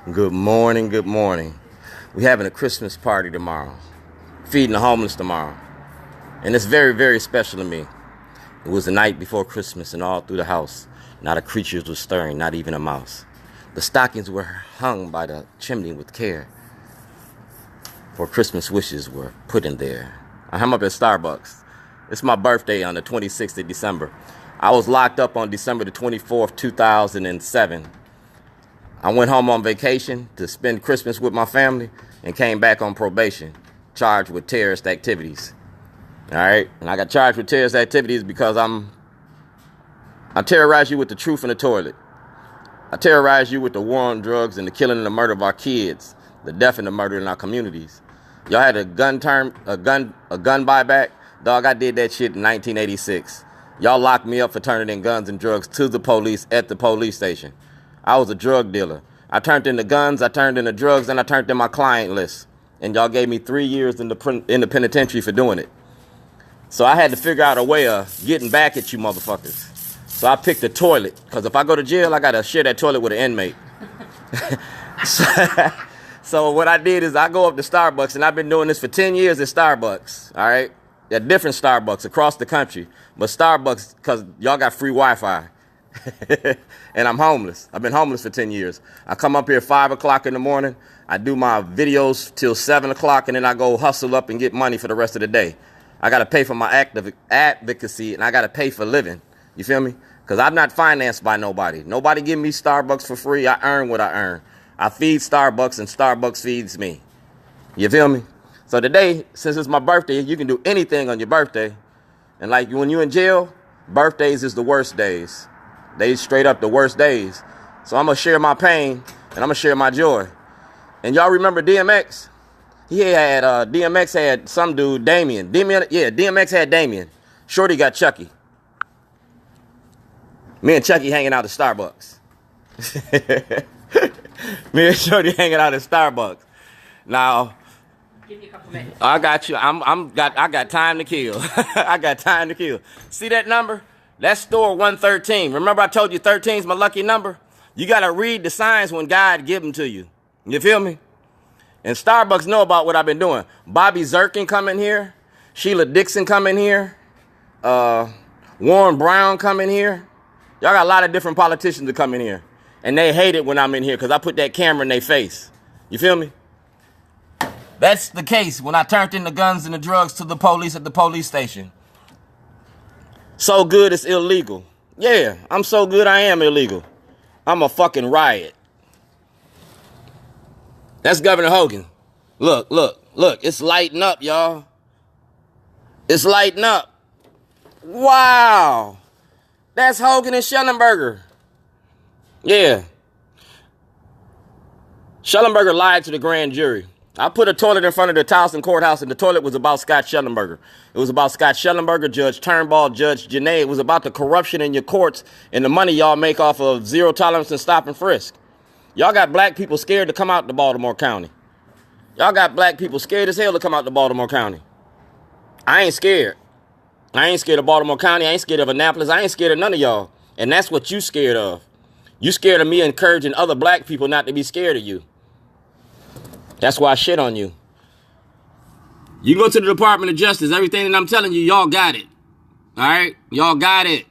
Good morning, good morning. We having a Christmas party tomorrow. Feeding the homeless tomorrow. And it's very, very special to me. It was the night before Christmas and all through the house, not a creature was stirring, not even a mouse. The stockings were hung by the chimney with care, for Christmas wishes were put in there. I'm up at Starbucks. It's my birthday on the 26th of December. I was locked up on December the 24th, 2007. I went home on vacation to spend Christmas with my family and came back on probation, charged with terrorist activities. All right? And I got charged with terrorist activities because I terrorize you with the truth in the toilet. I terrorize you with the war on drugs and the killing and the murder of our kids, the death and the murder in our communities. Y'all had a gun buyback? Dog, I did that shit in 1986. Y'all locked me up for turning in guns and drugs to the police at the police station. I was a drug dealer. I turned in the guns, I turned in the drugs, and I turned in my client list. And y'all gave me 3 years in the penitentiary for doing it. So I had to figure out a way of getting back at you motherfuckers. So I picked the toilet, because if I go to jail, I got to share that toilet with an inmate. So what I did is I go up to Starbucks, and I've been doing this for 10 years at Starbucks, all right? At different Starbucks across the country. But Starbucks, because y'all got free Wi-Fi. And I'm homeless. I've been homeless for 10 years. I come up here at 5 o'clock in the morning. I do my videos till 7 o'clock, and then I go hustle up and get money for the rest of the day. I got to pay for my advocacy, and I got to pay for living. You feel me? Because I'm not financed by nobody. Nobody give me Starbucks for free. I earn what I earn. I feed Starbucks, and Starbucks feeds me. You feel me? So today, since it's my birthday, you can do anything on your birthday. And like when you're in jail, birthdays is the worst days. They straight up the worst days. So I'm going to share my pain and I'm going to share my joy. And y'all remember DMX? DMX had some dude, Damien. DMX had Damien. Shorty got Chucky. Me and Chucky hanging out at Starbucks. Me and Shorty hanging out at Starbucks. Now, give me a couple minutes. I got you. I got time to kill. I got time to kill. See that number? That's store 113. Remember I told you 13 is my lucky number? You got to read the signs when God give them to you. You feel me? And Starbucks know about what I've been doing. Bobby Zirkin come in here. Sheila Dixon come in here. Warren Brown come in here. Y'all got a lot of different politicians that come in here. And they hate it when I'm in here because I put that camera in their face. You feel me? That's the case when I turned in the guns and the drugs to the police at the police station. So good it's illegal. Yeah, I'm so good I am illegal. I'm a fucking riot. That's Governor Hogan. Look. It's lighting up, y'all. It's lighting up. Wow. That's Hogan and Shellenberger. Yeah. Shellenberger lied to the grand jury. I put a toilet in front of the Towson courthouse, and the toilet was about Scott Shellenberger. It was about Scott Shellenberger, Judge Turnbull, Judge Janae. It was about the corruption in your courts and the money y'all make off of zero tolerance and stop and frisk. Y'all got black people scared to come out to Baltimore County. Y'all got black people scared as hell to come out to Baltimore County. I ain't scared. I ain't scared of Baltimore County. I ain't scared of Annapolis. I ain't scared of none of y'all. And that's what you scared of. You scared of me encouraging other black people not to be scared of you. That's why I shit on you. You go to the Department of Justice, everything that I'm telling you, y'all got it. All right? Y'all got it.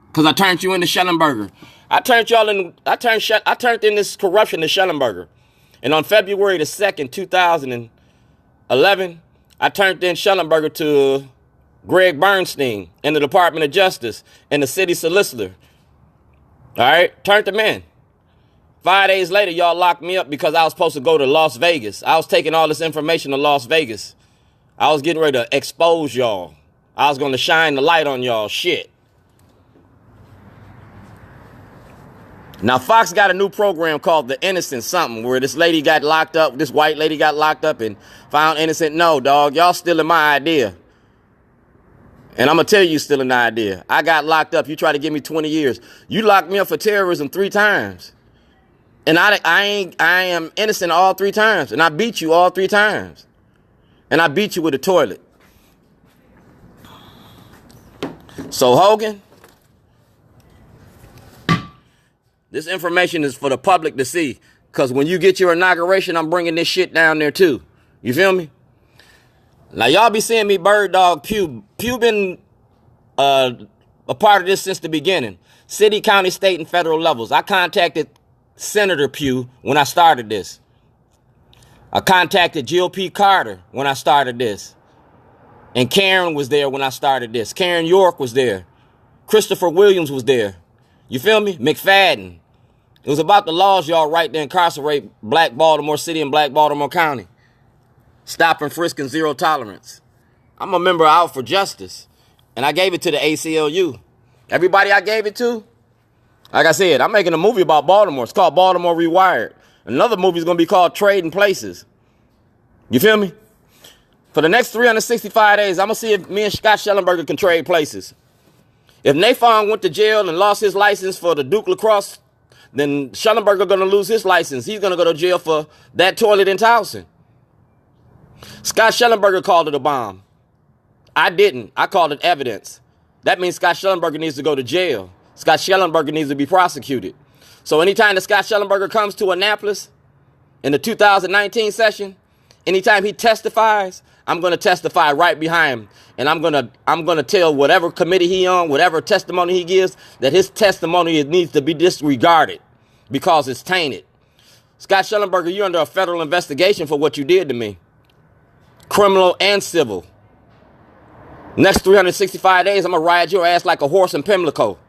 Because I turned you into Shellenberger. I turned in this corruption to Shellenberger. And on February the 2nd, 2011, I turned in Shellenberger to Greg Bernstein in the Department of Justice and the city solicitor. All right? Turned them in. 5 days later, y'all locked me up because I was supposed to go to Las Vegas. I was taking all this information to Las Vegas. I was getting ready to expose y'all. I was going to shine the light on y'all shit. Now, Fox got a new program called The Innocent Something, where this lady got locked up, this white lady got locked up and found innocent. No, dog, y'all stealing my idea. And I'm going to tell you stealing the idea. I got locked up. You try to give me 20 years. You locked me up for terrorism 3 times. And I am innocent all 3 times. And I beat you all 3 times. And I beat you with a toilet. So, Hogan, this information is for the public to see. Because when you get your inauguration, I'm bringing this shit down there too. You feel me? Now, y'all be seeing me bird dog Pew. Pew been a part of this since the beginning. City, county, state, and federal levels. I contacted Senator Pew when I started this. I contacted Jill P. Carter when I started this. And Karen was there when I started this. Karen York was there. Christopher Williams was there. You feel me? McFadden. It was about the laws y'all right to incarcerate Black Baltimore City and Black Baltimore County. Stop and frisk and zero tolerance. I'm a member of Out for Justice. And I gave it to the ACLU. Everybody I gave it to, like I said, I'm making a movie about Baltimore. It's called Baltimore Rewired. Another movie is going to be called Trading Places. You feel me? For the next 365 days, I'm going to see if me and Scott Shellenberger can trade places. If Nathan went to jail and lost his license for the Duke Lacrosse, then Shellenberger going to lose his license. He's going to go to jail for that toilet in Towson. Scott Shellenberger called it a bomb. I didn't. I called it evidence. That means Scott Shellenberger needs to go to jail. Scott Shellenberger needs to be prosecuted. So anytime that Scott Shellenberger comes to Annapolis in the 2019 session, anytime he testifies, I'm going to testify right behind him. And I'm going to tell whatever committee he on, whatever testimony he gives, that his testimony needs to be disregarded because it's tainted. Scott Shellenberger, you're under a federal investigation for what you did to me. Criminal and civil. Next 365 days, I'm going to ride your ass like a horse in Pimlico.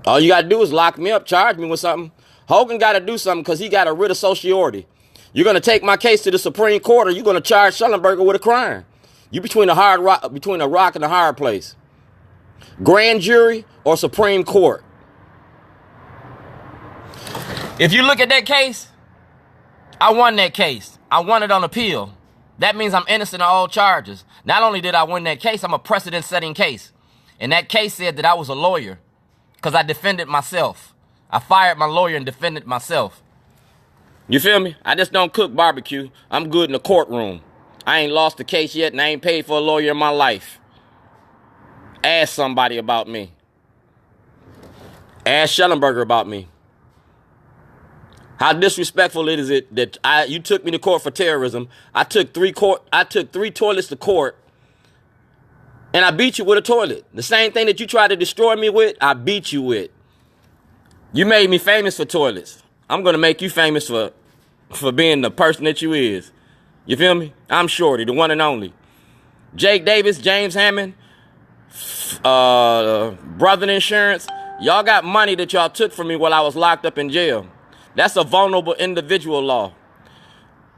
All you got to do is lock me up, charge me with something. Hogan got to do something because he got a writ of sociority. You're going to take my case to the Supreme Court, or you're going to charge Shellenberger with a crime. You between a rock and a hard place. Grand jury or Supreme Court. If you look at that case, I won that case. I won it on appeal. That means I'm innocent of all charges. Not only did I win that case, I'm a precedent-setting case. And that case said that I was a lawyer because I defended myself. I fired my lawyer and defended myself. You feel me? I just don't cook barbecue. I'm good in the courtroom. I ain't lost the case yet, and I ain't paid for a lawyer in my life. Ask somebody about me. Ask Shellenberger about me. How disrespectful is it that you took me to court for terrorism? I took three toilets to court, and I beat you with a toilet. The same thing that you tried to destroy me with, I beat you with. You made me famous for toilets. I'm gonna make you famous for being the person that you is. You feel me? I'm Shorty, the one and only. Jake Davis, James Hammond, Brother Insurance. Y'all got money that y'all took from me while I was locked up in jail. That's a vulnerable individual law.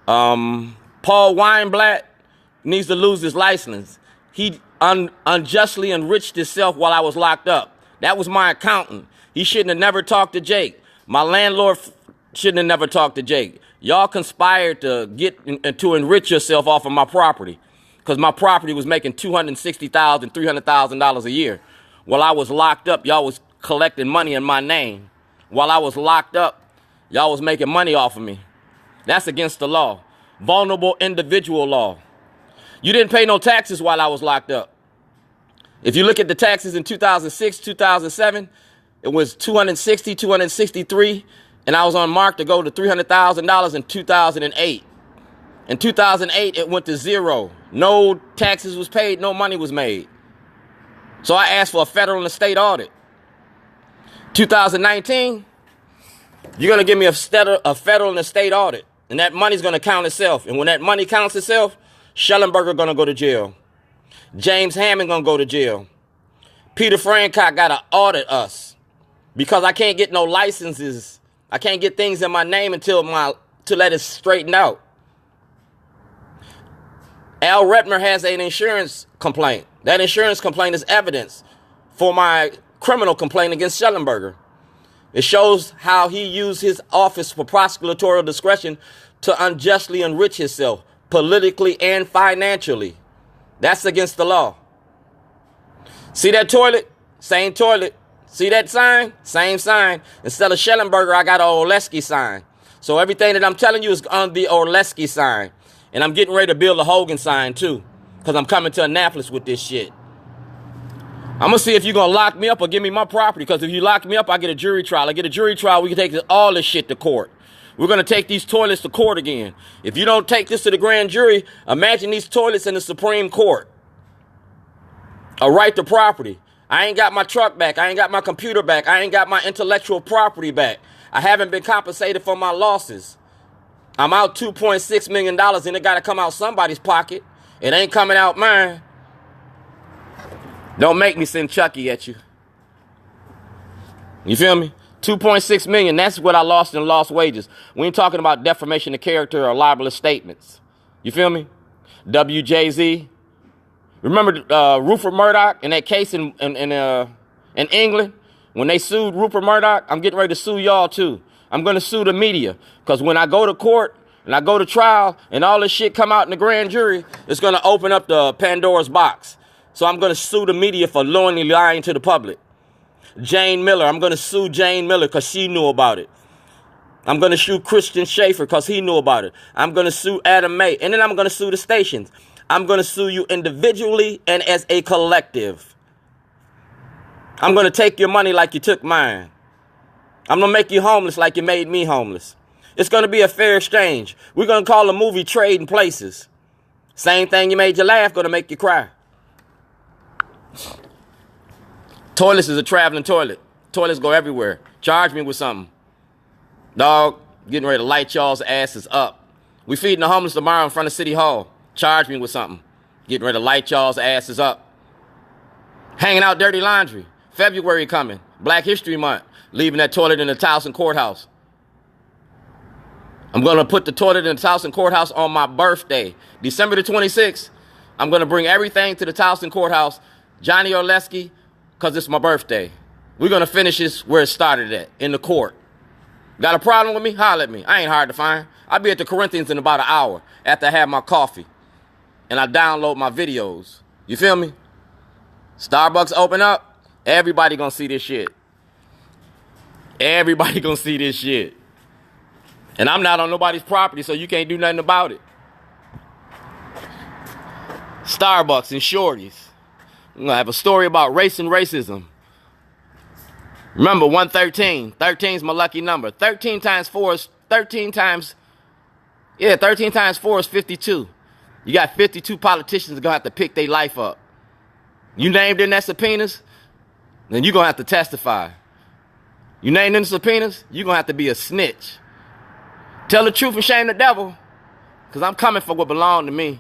Paul Weinblatt needs to lose his license. He unjustly enriched himself while I was locked up. That was my accountant. He shouldn't have never talked to Jake. My landlord shouldn't have never talked to Jake. Y'all conspired to to enrich yourself off of my property because my property was making $260,000, $300,000 a year. While I was locked up, y'all was collecting money in my name. While I was locked up, y'all was making money off of me. That's against the law. Vulnerable individual law. You didn't pay no taxes while I was locked up. If you look at the taxes in 2006, 2007, it was 260, 263, and I was on mark to go to $300,000 in 2008. In 2008, it went to zero. No taxes was paid, no money was made. So I asked for a federal and a state audit. 2019, you're going to give me a federal and a state audit, and that money's going to count itself. And when that money counts itself, Shellenberger going to go to jail. James Hammond going to go to jail. Peter Francock got to audit us because I can't get no licenses. I can't get things in my name until that is straightened out. Al Retmer has an insurance complaint. That insurance complaint is evidence for my criminal complaint against Shellenberger. It shows how he used his office for prosecutorial discretion to unjustly enrich himself politically and financially. That's against the law. See that toilet? Same toilet. See that sign? Same sign. Instead of Shellenberger, I got an Oleski sign. So everything that I'm telling you is on the Oleski sign. And I'm getting ready to build a Hogan sign too, because I'm coming to Annapolis with this shit. I'm going to see if you're going to lock me up or give me my property. Because if you lock me up, I get a jury trial. I get a jury trial, we can take all this shit to court. We're going to take these toilets to court again. If you don't take this to the grand jury, imagine these toilets in the Supreme Court. A right to property. I ain't got my truck back. I ain't got my computer back. I ain't got my intellectual property back. I haven't been compensated for my losses. I'm out $2.6 million and it got to come out somebody's pocket. It ain't coming out mine. Don't make me send Chucky at you. You feel me? 2.6 million. That's what I lost in lost wages. We ain't talking about defamation of character or libelous statements. You feel me? WJZ. Remember Rupert Murdoch in that case in England when they sued Rupert Murdoch? I'm getting ready to sue y'all too. I'm going to sue the media because when I go to court and I go to trial and all this shit come out in the grand jury, it's going to open up the Pandora's box. So I'm going to sue the media for knowingly lying to the public. Jane Miller, I'm going to sue Jane Miller because she knew about it. I'm going to sue Christian Schaefer because he knew about it. I'm going to sue Adam May. And then I'm going to sue the stations. I'm going to sue you individually and as a collective. I'm going to take your money like you took mine. I'm going to make you homeless like you made me homeless. It's going to be a fair exchange. We're going to call the movie Trading Places. Same thing you made you laugh, going to make you cry. Toilets is a traveling toilet. Toilets go everywhere. Charge me with something. Dog, getting ready to light y'all's asses up. We feeding the homeless tomorrow in front of City Hall. Charge me with something. Getting ready to light y'all's asses up. Hanging out dirty laundry. February coming. Black History Month. Leaving that toilet in the Towson Courthouse. I'm going to put the toilet in the Towson Courthouse on my birthday. December the 26th. I'm going to bring everything to the Towson Courthouse. Johnny Orleski, because it's my birthday. We're going to finish this where it started at, in the court. Got a problem with me? Holler at me. I ain't hard to find. I'll be at the Corinthians in about an hour after I have my coffee. And I download my videos. You feel me? Starbucks open up. Everybody going to see this shit. Everybody going to see this shit. And I'm not on nobody's property, so you can't do nothing about it. Starbucks and shorties. I'm going to have a story about race and racism. Remember, 113. 13 is my lucky number. 13 times 4 is 13 times 4 is 52. You got 52 politicians going to have to pick their life up. You named in that subpoenas, then you're going to have to testify. You named in the subpoenas, you're going to have to be a snitch. Tell the truth and shame the devil, because I'm coming for what belonged to me.